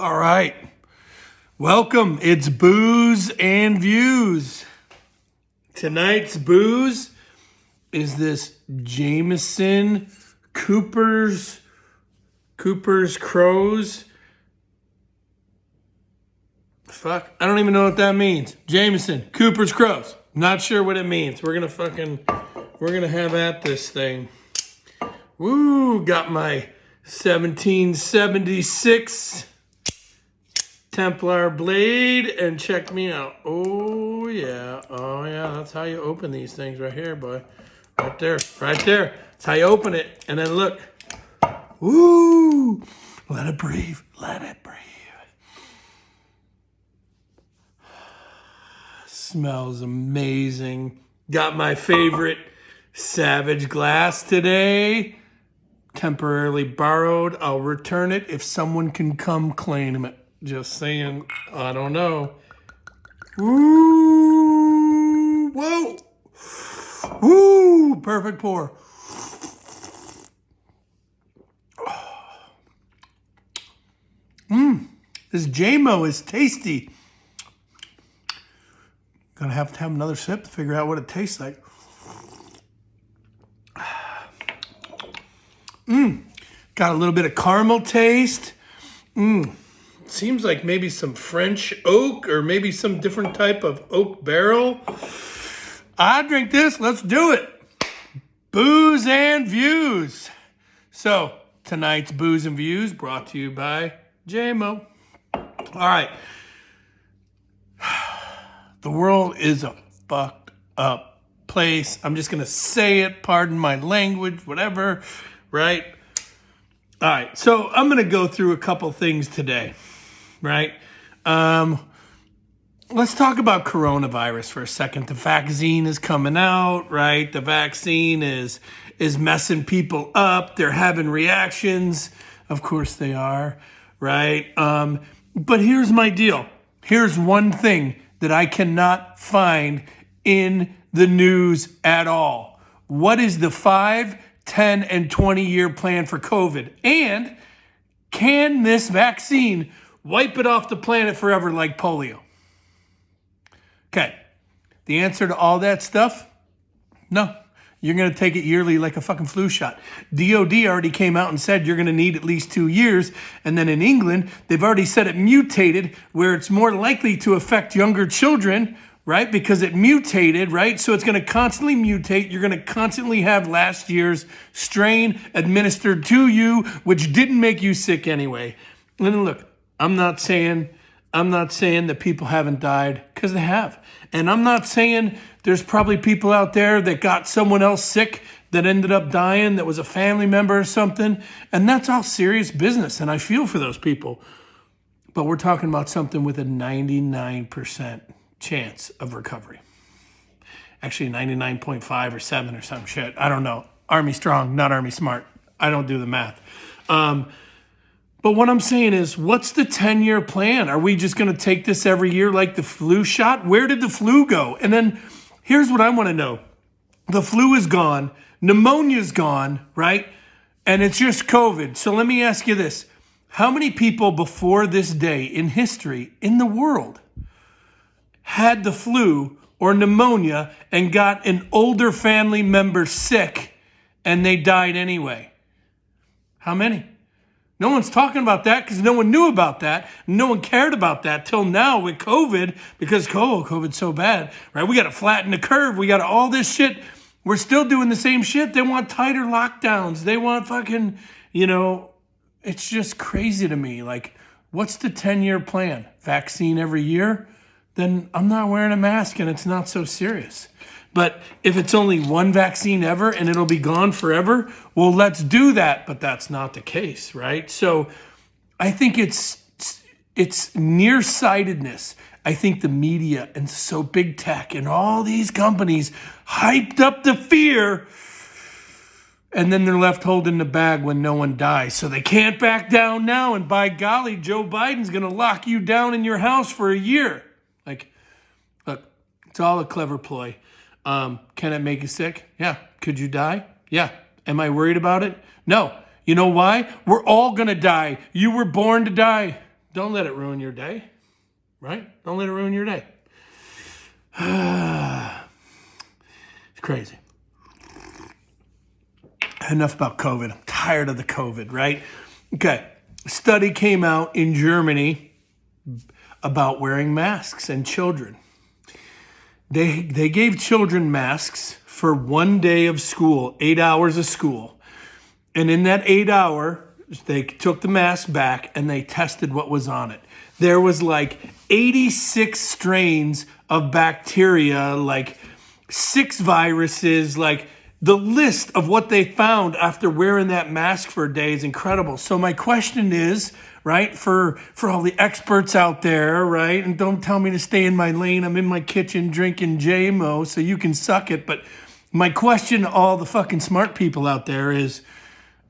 All right. Welcome. It's Booze and Views. Tonight's booze is this Jameson Cooper's Crows. Fuck. I don't even know what that means. Jameson Cooper's Crows. Not sure what it means. We're gonna have at this thing. Woo, got my 1776 Templar blade, and check me out. Oh yeah, that's how you open these things right here, boy. Right there. That's how you open it. And then look. Woo! Let it breathe. Smells amazing. Got my favorite Savage glass today. Temporarily borrowed. I'll return it if someone can come claim it. Just saying. I don't know. Woo! Whoa! Woo! Perfect pour. This JMO is tasty. Gonna have to have another sip to figure out what it tastes like. Got a little bit of caramel taste. Seems like maybe some French oak or maybe some different type of oak barrel. I drink this. Let's do it. Booze and Views. So tonight's Booze and Views brought to you by JMO. All right. The world is a fucked up place. I'm just going to say it. Pardon my language, whatever. Right? All right. So I'm going to go through a couple things today. Right? Let's talk about coronavirus for a second. The vaccine is coming out, right? The vaccine is messing people up. They're having reactions. Of course they are, right? But here's my deal. Here's one thing that I cannot find in the news at all. What is the 5, 10, and 20-year plan for COVID? And can this vaccine wipe it off the planet forever like polio? Okay, the answer to all that stuff? No. You're going to take it yearly like a fucking flu shot. DOD already came out and said you're going to need at least 2 years. And then in England, they've already said it mutated where it's more likely to affect younger children, right? Because it mutated, right? So it's going to constantly mutate. You're going to constantly have last year's strain administered to you, which didn't make you sick anyway. And then look, I'm not saying that people haven't died, because they have. And I'm not saying there's probably people out there that got someone else sick that ended up dying, that was a family member or something. And that's all serious business. And I feel for those people. But we're talking about something with a 99% chance of recovery. Actually, 99.5 or 7 or some shit. I don't know. Army strong, not Army smart. I don't do the math. But what I'm saying is, what's the 10-year plan? Are we just going to take this every year like the flu shot? Where did the flu go? And then here's what I want to know. The flu is gone. Pneumonia's gone, right? And it's just COVID. So let me ask you this. How many people before this day in history in the world had the flu or pneumonia and got an older family member sick and they died anyway? How many? No one's talking about that because no one knew about that. No one cared about that till now with COVID, because COVID's so bad, right? We got to flatten the curve. We got all this shit. We're still doing the same shit. They want tighter lockdowns. They want fucking, it's just crazy to me. Like, what's the 10-year plan? Vaccine every year? Then I'm not wearing a mask and it's not so serious. But if it's only one vaccine ever and it'll be gone forever, well, let's do that. But that's not the case, right? So I think it's nearsightedness. I think the media and so big tech and all these companies hyped up the fear, and then they're left holding the bag when no one dies. So they can't back down now. And by golly, Joe Biden's going to lock you down in your house for a year. Like, look, it's all a clever ploy. Can it make you sick? Yeah. Could you die? Yeah. Am I worried about it? No. You know why? We're all going to die. You were born to die. Don't let it ruin your day, right? Don't let it ruin your day. It's crazy. Enough about COVID. I'm tired of the COVID, right? Okay. A study came out in Germany about wearing masks and children. They gave children masks for 1 day of school, 8 hours of school. And in that 8 hour, they took the mask back and they tested what was on it. There was like 86 strains of bacteria, like 6 viruses, like the list of what they found after wearing that mask for a day is incredible. So my question is, right, for all the experts out there, right, and don't tell me to stay in my lane. I'm in my kitchen drinking JMO, so you can suck it. But my question to all the fucking smart people out there is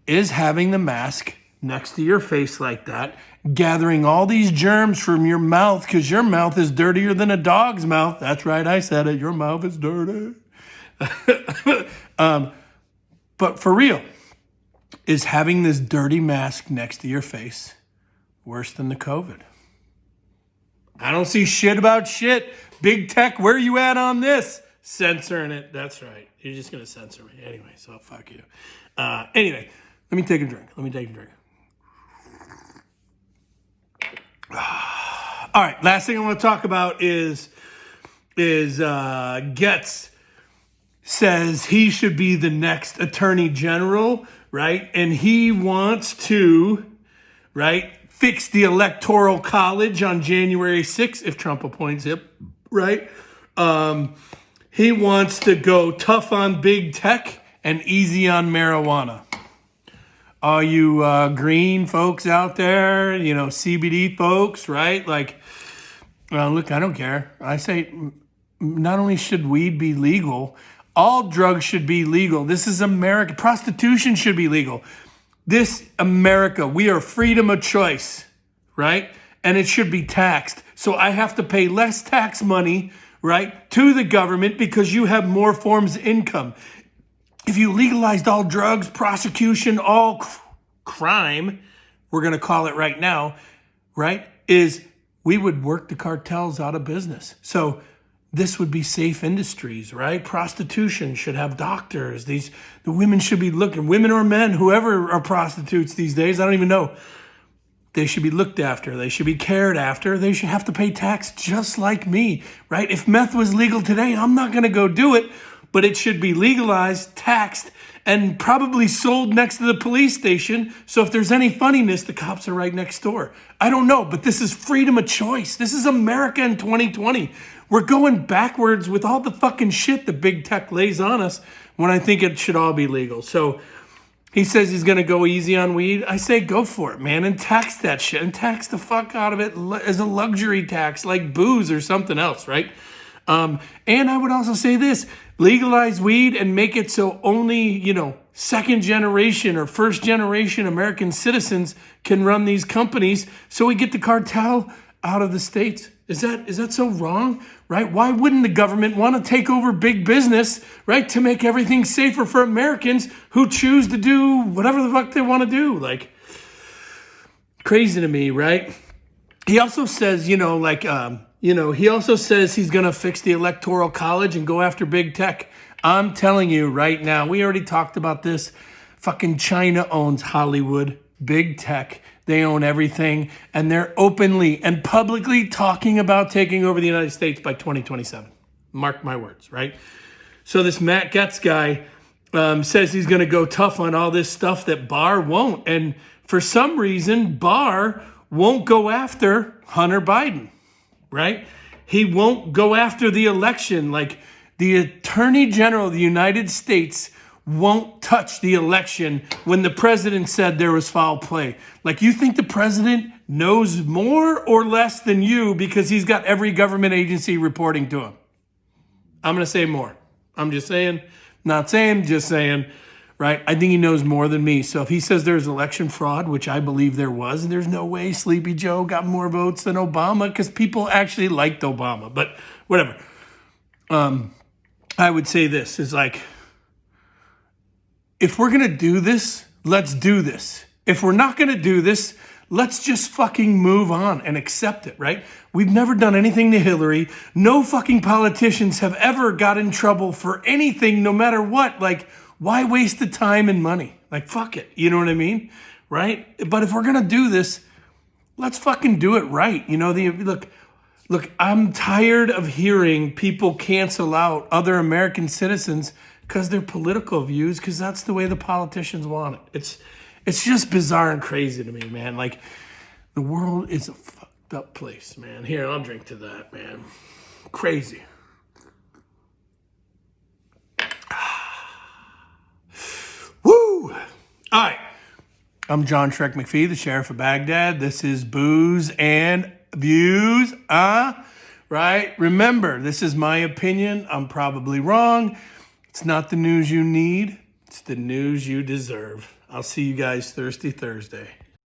having the mask next to your face like that, gathering all these germs from your mouth, because your mouth is dirtier than a dog's mouth. That's right, I said it. Your mouth is dirty. But for real, is having this dirty mask next to your face worse than the COVID? I don't see shit about shit. Big tech, where you at on this? Censoring it. That's right. You're just going to censor me. Anyway, so fuck you. Anyway, let me take a drink. All right, last thing I want to talk about is Getz says he should be the next attorney general, right? And he wants to, right, fix the electoral college on January 6th if Trump appoints him, right? He wants to go tough on big tech and easy on marijuana. All you green folks out there, you know, CBD folks, right? Like, look, I don't care. I say not only should weed be legal, all drugs should be legal. This is America. Prostitution should be legal. This America, we are freedom of choice, right? And it should be taxed. So I have to pay less tax money, right, to the government because you have more forms of income. If you legalized all drugs, prosecution, all crime, we're going to call it right now, right, is we would work the cartels out of business. So this would be safe industries, right? Prostitution should have doctors. The women should be looking, women or men, whoever are prostitutes these days, I don't even know. They should be looked after. They should be cared after. They should have to pay tax just like me, right? If meth was legal today, I'm not going to go do it, but it should be legalized, taxed, and probably sold next to the police station. So if there's any funniness, the cops are right next door. I don't know, but this is freedom of choice. This is America in 2020. We're going backwards with all the fucking shit that big tech lays on us when I think it should all be legal. So he says he's going to go easy on weed. I say go for it, man, and tax that shit and tax the fuck out of it as a luxury tax like booze or something else, right? And I would also say this, legalize weed and make it so only, you know, second generation or first generation American citizens can run these companies so we get the cartel out of the states. Is that so wrong, right? Why wouldn't the government want to take over big business, right, to make everything safer for Americans who choose to do whatever the fuck they want to do? Like, crazy to me, right? He also says, he also says he's going to fix the electoral college and go after big tech. I'm telling you right now, we already talked about this. Fucking China owns Hollywood, big tech. They own everything, and they're openly and publicly talking about taking over the United States by 2027. Mark my words, right? So this Matt Getz guy says he's going to go tough on all this stuff that Barr won't. And for some reason, Barr won't go after Hunter Biden, right? He won't go after the election. Like, the Attorney General of the United States won't touch the election when the president said there was foul play. Like, you think the president knows more or less than you because he's got every government agency reporting to him? I'm going to say more. I'm just saying, not saying, just saying, right? I think he knows more than me. So if he says there's election fraud, which I believe there was, and there's no way Sleepy Joe got more votes than Obama because people actually liked Obama, but whatever. I would say this is like, if we're going to do this, let's do this. If we're not going to do this, let's just fucking move on and accept it, right? We've never done anything to Hillary. No fucking politicians have ever got in trouble for anything, no matter what. Like, why waste the time and money? Like, fuck it. You know what I mean? Right? But if we're going to do this, let's fucking do it right. You know, look, I'm tired of hearing people cancel out other American citizens because their political views, because that's the way the politicians want it. It's just bizarre and crazy to me, man. Like, the world is a fucked up place, man. Here, I'll drink to that, man. Crazy. Woo! All right. I'm John Shrek McPhee, the Sheriff of Baghdad. This is Booze and Views, right? Remember, this is my opinion. I'm probably wrong. It's not the news you need. It's the news you deserve. I'll see you guys Thursday.